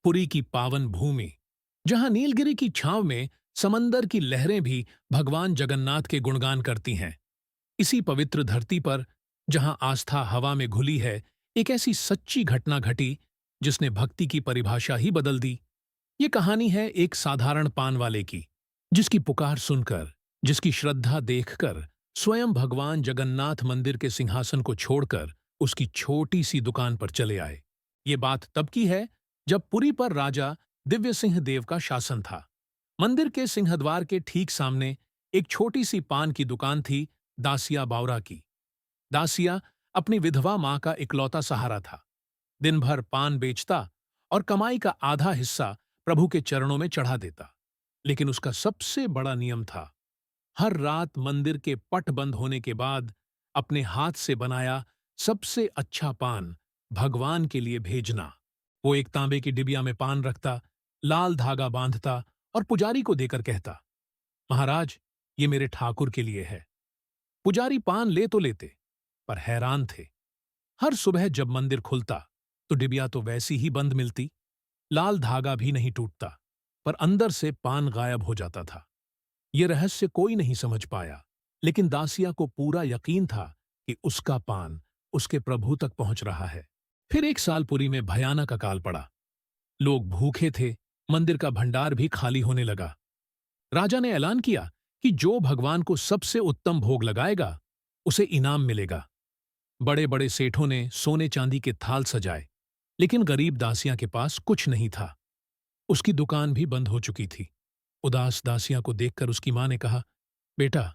पुरी की पावन भूमि, जहां नीलगिरी की छांव में समंदर की लहरें भी भगवान जगन्नाथ के गुणगान करती हैं। इसी पवित्र धरती पर, जहां आस्था हवा में घुली है, एक ऐसी सच्ची घटना घटी जिसने भक्ति की परिभाषा ही बदल दी। ये कहानी है एक साधारण पान वाले की, जिसकी पुकार सुनकर, जिसकी श्रद्धा देखकर स्वयं भगवान जगन्नाथ मंदिर के सिंहासन को छोड़कर उसकी छोटी सी दुकान पर चले आए। ये बात तब की है जब पुरी पर राजा दिव्य सिंह देव का शासन था। मंदिर के सिंहद्वार के ठीक सामने एक छोटी सी पान की दुकान थी, दासिया बावरा की। दासिया अपनी विधवा मां का इकलौता सहारा था। दिन भर पान बेचता और कमाई का आधा हिस्सा प्रभु के चरणों में चढ़ा देता। लेकिन उसका सबसे बड़ा नियम था, हर रात मंदिर के पट बंद होने के बाद अपने हाथ से बनाया सबसे अच्छा पान भगवान के लिए भेजना। वो एक तांबे की डिबिया में पान रखता, लाल धागा बांधता और पुजारी को देकर कहता, महाराज, ये मेरे ठाकुर के लिए है। पुजारी पान ले तो लेते, पर हैरान थे। हर सुबह जब मंदिर खुलता तो डिबिया तो वैसी ही बंद मिलती, लाल धागा भी नहीं टूटता, पर अंदर से पान गायब हो जाता था। ये रहस्य कोई नहीं समझ पाया, लेकिन दासिया को पूरा यकीन था कि उसका पान उसके प्रभु तक पहुंच रहा है। फिर एक साल पुरी में भयानक अकाल पड़ा। लोग भूखे थे, मंदिर का भंडार भी खाली होने लगा। राजा ने ऐलान किया कि जो भगवान को सबसे उत्तम भोग लगाएगा उसे इनाम मिलेगा। बड़े बड़े सेठों ने सोने चांदी के थाल सजाए, लेकिन गरीब दासिया के पास कुछ नहीं था। उसकी दुकान भी बंद हो चुकी थी। उदास दासिया को देखकर उसकी मां ने कहा, बेटा,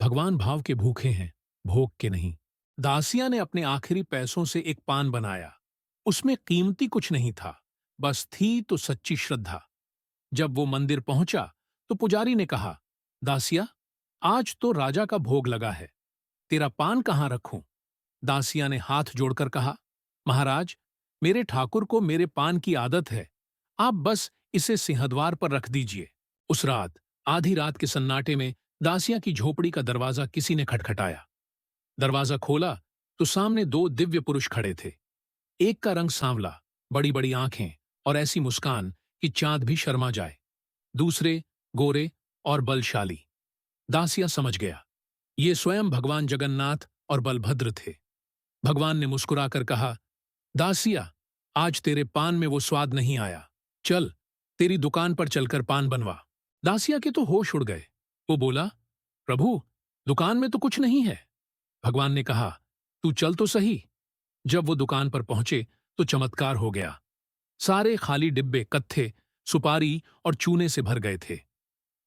भगवान भाव के भूखे हैं, भोग के नहीं। दासिया ने अपने आखिरी पैसों से एक पान बनाया। उसमें कीमती कुछ नहीं था, बस थी तो सच्ची श्रद्धा। जब वो मंदिर पहुंचा तो पुजारी ने कहा, दासिया, आज तो राजा का भोग लगा है, तेरा पान कहां रखूं? दासिया ने हाथ जोड़कर कहा, महाराज, मेरे ठाकुर को मेरे पान की आदत है, आप बस इसे सिंहद्वार पर रख दीजिए। उस रात आधी रात के सन्नाटे में दासिया की झोपड़ी का दरवाजा किसी ने खटखटाया। दरवाजा खोला तो सामने दो दिव्य पुरुष खड़े थे। एक का रंग सांवला, बड़ी बड़ी आंखें और ऐसी मुस्कान कि चांद भी शर्मा जाए। दूसरे गोरे और बलशाली। दासिया समझ गया, ये स्वयं भगवान जगन्नाथ और बलभद्र थे। भगवान ने मुस्कुराकर कहा, दासिया, आज तेरे पान में वो स्वाद नहीं आया। चल, तेरी दुकान पर चलकर पान बनवा। दासिया के तो होश उड़ गए। वो बोला, प्रभु, दुकान में तो कुछ नहीं है। भगवान ने कहा, तू चल तो सही। जब वो दुकान पर पहुंचे तो चमत्कार हो गया। सारे खाली डिब्बे कत्थे, सुपारी और चूने से भर गए थे।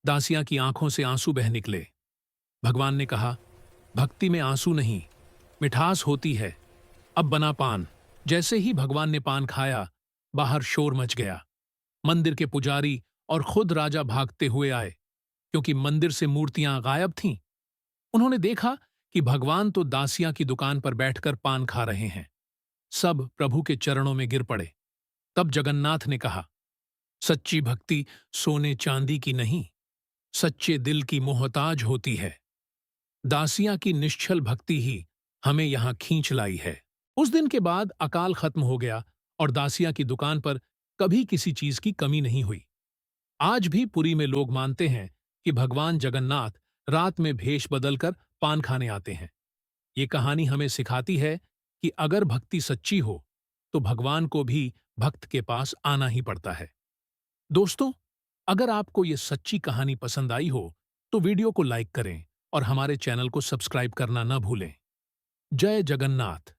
दासिया की आंखों से आंसू बह निकले। भगवान ने कहा, भक्ति में आंसू नहीं, मिठास होती है। अब बना पान। जैसे ही भगवान ने पान खाया, बाहर शोर मच गया। मंदिर के पुजारी और खुद राजा भागते हुए आए, क्योंकि मंदिर से मूर्तियां गायब थीं। उन्होंने देखा कि भगवान तो दासिया की दुकान पर बैठकर पान खा रहे हैं। सब प्रभु के चरणों में गिर पड़े। तब जगन्नाथ ने कहा, सच्ची भक्ति सोने चांदी की नहीं, सच्चे दिल की मोहताज होती है। दासिया की निश्चल भक्ति ही हमें यहां खींच लाई है। उस दिन के बाद अकाल खत्म हो गया और दासिया की दुकान पर कभी किसी चीज की कमी नहीं हुई। आज भी पुरी में लोग मानते हैं कि भगवान जगन्नाथ रात में भेष बदलकर पान खाने आते हैं। ये कहानी हमें सिखाती है कि अगर भक्ति सच्ची हो तो भगवान को भी भक्त के पास आना ही पड़ता है। दोस्तों, अगर आपको ये सच्ची कहानी पसंद आई हो तो वीडियो को लाइक करें और हमारे चैनल को सब्सक्राइब करना न भूलें। जय जगन्नाथ।